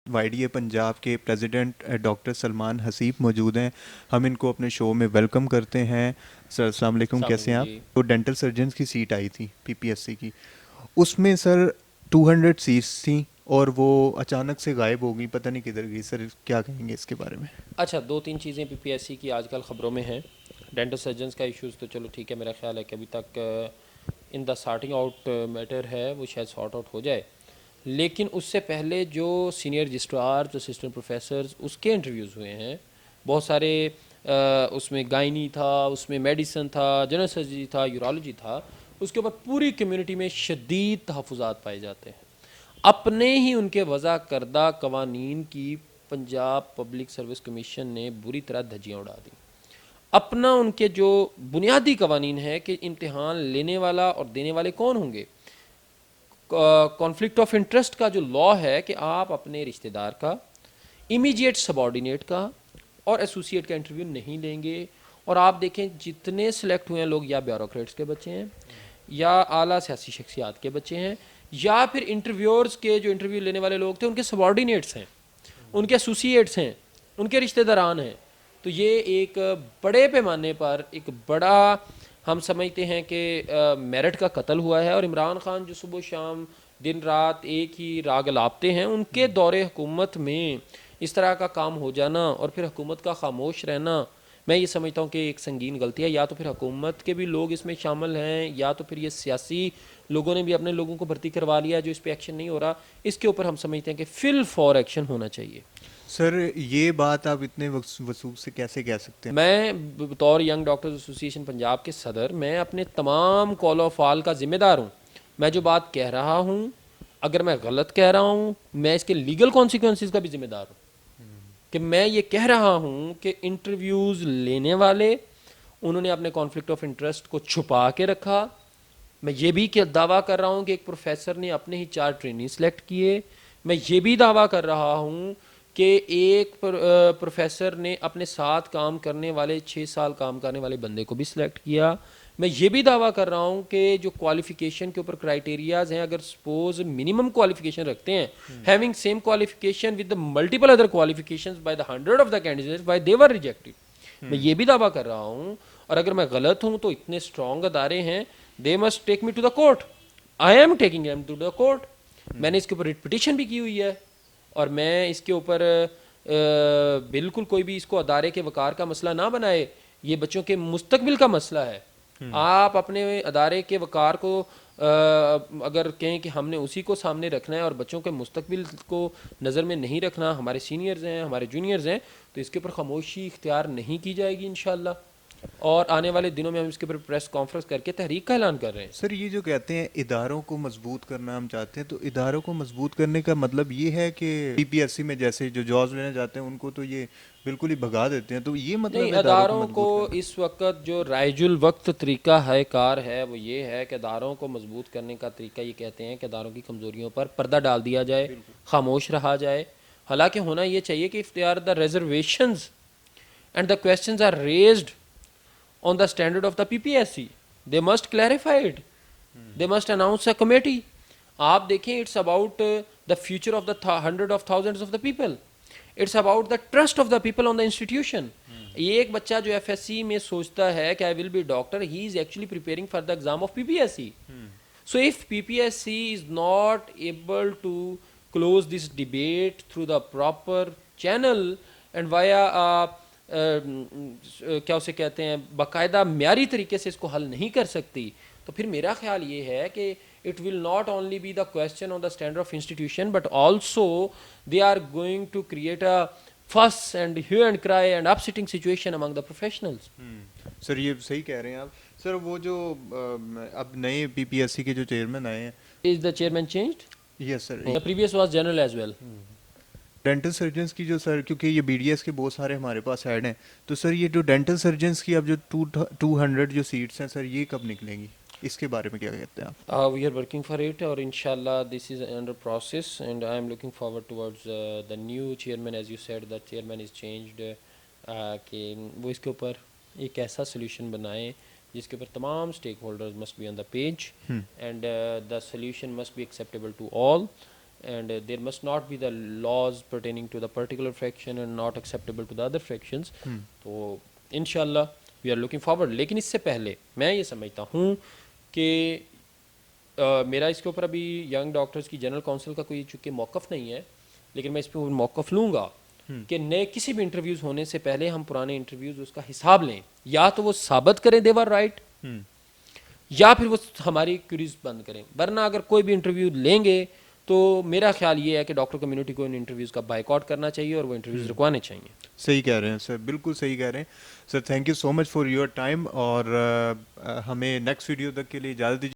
Y D A Punjab کے president doctor Salman Haseeb موجود ہیں. ہم ان کو اپنے شو میں ویلکم کرتے ہیں. سر السلام علیکم، السلام کیسے علیکم ہیں جی. آپ؟ تو ڈینٹل سرجنز کی سیٹ آئی تھی پی پی ایس سی کی، اس میں سر 200 سیٹس تھیں اور وہ اچانک سے غائب ہو گئی، پتہ نہیں کدھر گئی. سر کیا کہیں گے اس کے بارے میں؟ اچھا، دو تین چیزیں پی پی ایس سی کی آج کل خبروں میں ہیں. ڈینٹل سرجنز کا ایشوز تو چلو ٹھیک ہے، میرا خیال ہے کہ ابھی تک ان دا سارٹنگ آؤٹ میٹر ہے، وہ شاید سارٹ آؤٹ ہو جائے. لیکن اس سے پہلے جو سینئر رجسٹرار، اسسٹنٹ پروفیسرز، اس کے انٹرویوز ہوئے ہیں بہت سارے. اس میں گائنی تھا، اس میں میڈیسن تھا، جنرل سرجری تھا، یورولوجی تھا. اس کے اوپر پوری کمیونٹی میں شدید تحفظات پائے جاتے ہیں. اپنے ہی ان کے وضع کردہ قوانین کی پنجاب پبلک سروس کمیشن نے بری طرح دھجیاں اڑا دیں. اپنا ان کے جو بنیادی قوانین ہے کہ امتحان لینے والا اور دینے والے کون ہوں گے، کانفلکٹ آف انٹرسٹ کا جو لا ہے کہ آپ اپنے رشتہ دار کا، امیجیٹ سبارڈینیٹ کا اور ایسوسیٹ کا انٹرویو نہیں لیں گے. اور آپ دیکھیں جتنے سلیکٹ ہوئے ہیں لوگ یا بیوروکریٹس کے بچے ہیں، یا اعلیٰ سیاسی شخصیات کے بچے ہیں، یا پھر انٹرویورز کے جو انٹرویو لینے والے لوگ تھے ان کے سبارڈینیٹس ہیں، ان کے ایسوسیٹس ہیں، ان کے رشتہ داران ہیں. تو یہ ایک بڑے پیمانے پر ایک بڑا ہم سمجھتے ہیں کہ میرٹ کا قتل ہوا ہے. اور عمران خان جو صبح و شام دن رات ایک ہی راگ لاپتے ہیں، ان کے دور حکومت میں اس طرح کا کام ہو جانا اور پھر حکومت کا خاموش رہنا، میں یہ سمجھتا ہوں کہ ایک سنگین غلطی ہے. یا تو پھر حکومت کے بھی لوگ اس میں شامل ہیں، یا تو پھر یہ سیاسی لوگوں نے بھی اپنے لوگوں کو بھرتی کروا لیا جو اس پہ ایکشن نہیں ہو رہا. اس کے اوپر ہم سمجھتے ہیں کہ فل فور ایکشن ہونا چاہیے. سر یہ بات آپ اتنے وثوق سے کیسے کہہ سکتے ہیں؟ میں بطور ینگ ڈاکٹرز ایسوسیشن پنجاب کے صدر، میں اپنے تمام کال آف آل کا ذمہ دار ہوں. میں جو بات کہہ رہا ہوں، اگر میں غلط کہہ رہا ہوں، میں اس کے لیگل کانسیکوینسز کا بھی ذمہ دار ہوں. کہ میں یہ کہہ رہا ہوں کہ انٹرویوز لینے والے انہوں نے اپنے کانفلکٹ آف انٹرسٹ کو چھپا کے رکھا. میں یہ بھی دعویٰ کر رہا ہوں کہ ایک پروفیسر نے اپنے ہی 4 ٹرینی سلیکٹ کیے. میں یہ بھی دعویٰ کر رہا ہوں کہ ایک پروفیسر نے اپنے ساتھ کام کرنے والے 6 سال کام کرنے والے بندے کو بھی سلیکٹ کیا. میں یہ بھی دعویٰ کر رہا ہوں کہ جو کوالیفیکیشن کے اوپر کرائیٹیریاز ہیں، اگر سپوز منیمم کوالیفیکیشن رکھتے ہیں، having same qualification with multiple other qualifications by the 100 of the candidates why they were rejected. میں یہ بھی دعویٰ کر رہا ہوں، اور اگر میں غلط ہوں تو اتنے اسٹرانگ ادارے ہیں، they must take me to the court. I am taking M to the court. میں نے اس کے اوپر ریٹ پٹیشن بھی کی ہوئی ہے. اور میں اس کے اوپر بالکل کوئی بھی اس کو ادارے کے وقار کا مسئلہ نہ بنائے، یہ بچوں کے مستقبل کا مسئلہ ہے. آپ اپنے ادارے کے وقار کو اگر کہیں کہ ہم نے اسی کو سامنے رکھنا ہے اور بچوں کے مستقبل کو نظر میں نہیں رکھنا، ہمارے سینئرز ہیں، ہمارے جونیئرز ہیں، تو اس کے اوپر خاموشی اختیار نہیں کی جائے گی انشاءاللہ. اور آنے والے دنوں میں ہم اس کے اوپر پریس کانفرنس کر کے تحریک کا اعلان کر رہے ہیں. سر یہ جو کہتے ہیں اداروں کو مضبوط کرنا ہم چاہتے ہیں، تو اداروں کو مضبوط کرنے کا مطلب یہ ہے کہ پی پی ایس سی میں جیسے جو جابs لینا چاہتے ہیں ان کو تو یہ بالکل ہی بھگا دیتے ہیں، تو یہ مطلب نہیں، ہے اداروں اداروں کو مضبوط کرنا؟ اس وقت جو رائج الوقت طریقہ ہے کار ہے وہ یہ ہے کہ اداروں کو مضبوط کرنے کا طریقہ یہ کہتے ہیں کہ اداروں کی کمزوریوں پر پردہ ڈال دیا جائے، خاموش رہا جائے. حالانکہ ہونا یہ چاہیے کہ if they are the reservations and the questions are raised on the standard of the PPSC, they must clarify it. They must announce a committee. آپ دیکھیں it's about the future of the hundred of thousands of the people. It's about the trust of the people on the institution. یہ ایک بچہ جو F S C میں سوچتا ہے کہ I will be doctor, he is actually preparing for the exam of PPSC. So if PPSC is not able to close this debate through the proper channel and via کیا اسے کہتے ہیں باقاعدہ معیاری طریقے سے اس کو حل نہیں کر سکتی، تو پھر میرا خیال یہ ہے کہ it will not only be the question on the standard of institution but also they are going to create a fuss and hue and cry and upsetting situation among the professionals. سر یہ صحیح کہہ رہے ہیں آپ. سر وہ جو اب نئے پی پی ایس سی کے جو چیئرمین آئے ہیں، Is the chairman changed? Yes sir, The previous was general as well. Dental surgeons کی جو سر، کیونکہ یہ بی ڈی ایس کے بہت سارے ہمارے پاس ایڈ ہیں، تو سر یہ جو ڈینٹل سرجنس کی اب جو 200 جو سیٹس ہیں سر، یہ کب نکلیں گی؟ اس کے بارے میں کیا کہتے ہیں آپ؟ We are working for it اور انشاءاللہ this is under process and I am looking forward towards the new chairman. As you said, the chairman is changed. کہ وہ اس کے اوپر ایک ایسا سولوشن بنائیں جس کے اوپر تمام stakeholders must be on the page and the solution must be acceptable to all and there must not be the laws pertaining to the particular faction and not acceptable to the other factions. تو ان شاء اللہ we are looking forward. لیکن اس سے پہلے میں یہ سمجھتا ہوں کہ میرا اس کے اوپر ابھی ینگ ڈاکٹرز کی جنرل کونسل کا کوئی چونکہ موقف نہیں ہے, لیکن میں اس پہ موقف لوں گا کہ نئے کسی بھی انٹرویوز ہونے سے پہلے ہم پرانے انٹرویوز اس کا حساب لیں, یا تو وہ ثابت کریں دیور رائٹ, یا پھر وہ ہماری کیوریز بند کریں. ورنہ اگر کوئی بھی انٹرویو لیں گے تو میرا خیال یہ ہے کہ ڈاکٹر کمیونٹی کو ان انٹرویوز کا بائیک آؤٹ کرنا چاہیے اور وہ انٹرویوز رکوانے چاہیے. صحیح کہہ رہے ہیں سر, بالکل صحیح کہہ رہے ہیں sir. Thank you so much for your time, اور ہمیں نیکسٹ ویڈیو تک کے لیے اجازت دیجیے.